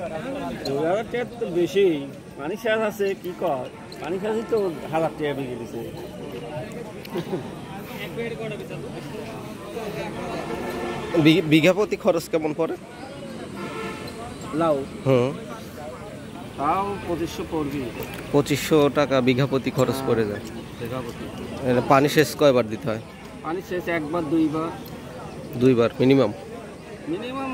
2000 টাকা তো বেশি। পানি সেচ আছে কি কর, পানি সেচই তো 1000 টাকা বিক্রি দিছে। বিঘা প্রতি খরচ কেমন পড়ে লাউ? হুম, তাও 2500 পড়বি। 2500 টাকা বিঘা প্রতি খরচ পড়ে যায়। বিঘা প্রতি। পানি সেচ কয়বার দিতে হয়? পানি সেচ একবার দুইবার। 2বার মিনিমাম। মিনিমাম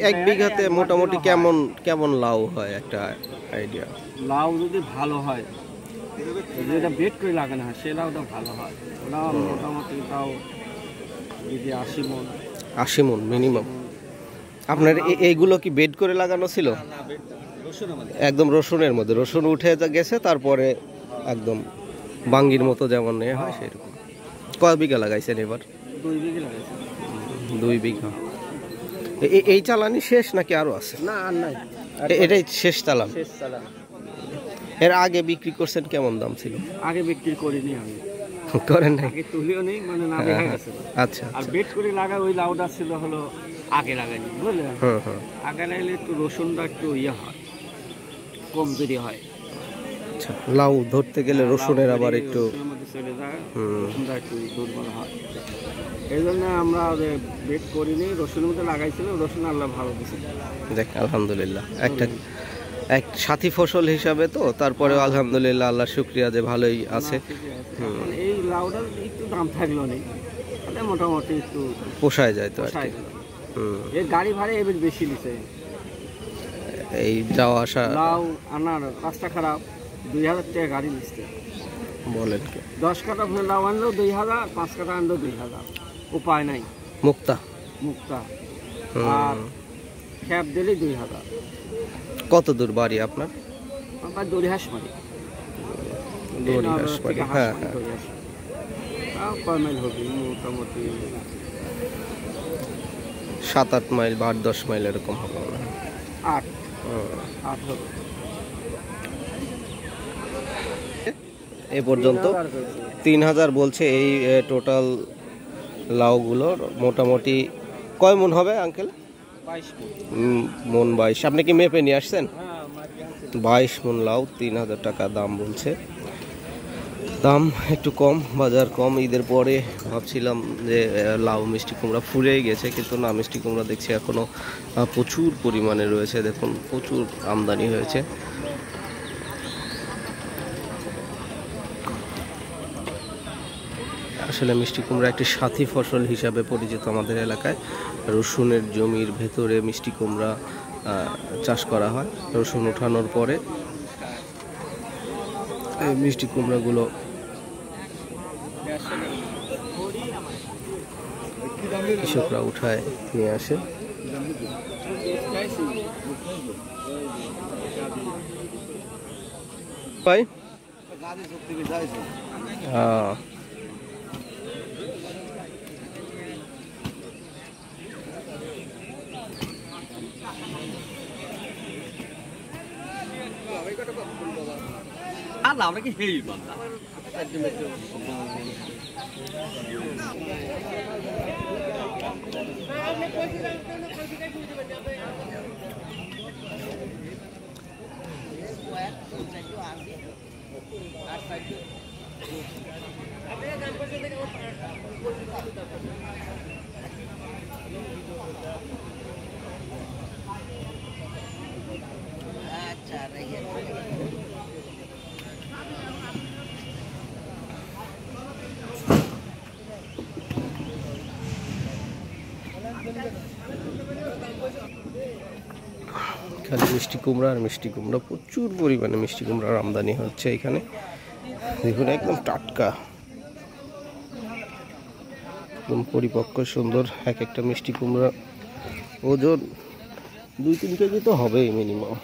এক বিঘাতে মোটামুটি কেমন কেমন লাউ হয় একটা আইডিয়া? লাউ যদি ভালো হয়, যেটা বেড করে লাগানো হয় সে লাউটা ভালো হয়। ওটা মোটামুটি তাও যদি 80 মণ। 80 মণ মিনিমাম। আপনার এইগুলো কি বেড করে লাগানো ছিল? একদম রসুনের মধ্যে রসুন উঠে গেছে, তারপরে একদম বাঙ্গির মতো যেমন নেওয়া হয় সেরকম। কয় বিঘা লাগাইছেন এবার? 2 বিঘা লাগাইছে। 2 বিঘা। এই চালানি শেষ নাকি আরো আছে? না আর নাই, এটাই শেষ চালান। শেষ চালান। এর আগে বিক্রি করছেন কেমন দাম ছিল? আগে বিক্রি করিনি আমি। করেন নাই? আগে তুলিও নেই, মানে না দেখা গেছে। আচ্ছা। আর বেড করে লাগা ওই লাউটা ছিল হলো আগে লাগাইনি, বুঝলেন? আগে লাগাইলে একটু রসুনটা একটু ইয়ে হয়, কমজোরি হয়। আচ্ছা, লাউ ধরতে গেলে রসুনের আবার একটু চলে যায়, রসুনটা একটু দুর্বল হয়। এই জন্য আমরা বেড করিনি, রসুনের মধ্যে লাগাইছিলাম। রসুন আল্লাহ ভালো দিচ্ছে, দেখ আলহামদুলিল্লাহ। এক সাথী ফসল হিসাবে তো তারপরে আলহামদুলিল্লাহ, আল্লাহর শুকরিয়া যে ভালোই আছে। এই লাউটার একটু দাম থাকলো নেই, মোটামুটি একটু পোষায় যায় তো আর কি। এর গাড়ি ভাড়া এবার বেশি নিছে। এই যাওয়া আসা লাউ আনার রাস্তা খারাপ, 2000 টাকা গাড়ি নিচ্ছে। বলেন কি? 10 কাটা লাউ আনলেও 2000, 5 কাটা আনলেও 2000। উপায় নাই। মুক্তা আর খ্যাপ দিলেই 2000। কত দূর বাড়ি আপনার? আমার দড়িহাঁসমারি। হ্যাঁ, কয় মাইল হবে? মোটামুটি 7-8 মাইল বা 8-10 মাইল এরকম হবে। 8 হবে। এ পর্যন্ত 3000 বলছে এই টোটাল লাউগুলোর। মোটামুটি কয় মন হবে আঙ্কেল? 22 মন 22। আপনি কি মেপে নিয়ে আসছেন? 22 মন লাউ, 3000 টাকা দাম বলছে। দাম একটু কম, বাজার কম। ঈদের পরে ভাবছিলাম যে লাউ মিষ্টি কুমড়া ফুরেই গেছে, কিন্তু না, মিষ্টি কুমড়া দেখছি এখনও প্রচুর পরিমাণে রয়েছে। দেখুন প্রচুর আমদানি হয়েছে। আসলে মিষ্টি কুমড়া একটি সাথী ফসল হিসাবে পরিচিত আমাদের এলাকায়। রসুনের জমির ভেতরে মিষ্টি কুমড়া চাষ করা হয়। রসুন ওঠানোর পরে এই মিষ্টি কুমড়াগুলো কৃষকরা উঠায় নিয়ে আসে। ভাই আমরা কি হেই বান্দা খালি মিষ্টি কুমড়া আর মিষ্টি কুমড়া, প্রচুর পরিমাণে মিষ্টি কুমড়ার আমদানি হচ্ছে এখানে। দেখুন একদম টাটকা, একদম পরিপক্ক সুন্দর। এক একটা মিষ্টি কুমড়া ওজন 2-3 কেজি তো হবেই মিনিমাম।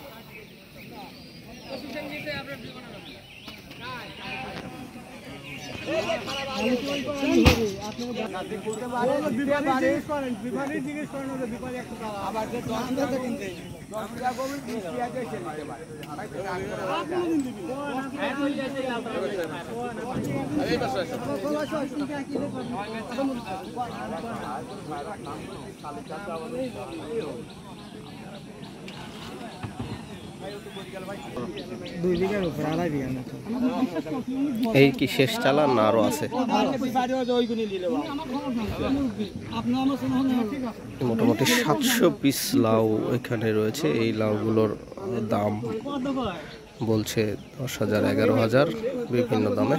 2 বিঘার উপর, 2.5 বিঘার মতো। এই কি শেষ চালান না আরো আছে? মোটামুটি 700 পিস লাউ এখানে রয়েছে। এই লাউগুলোর দাম বলছে 10,000, 11,000 বিভিন্ন দামে।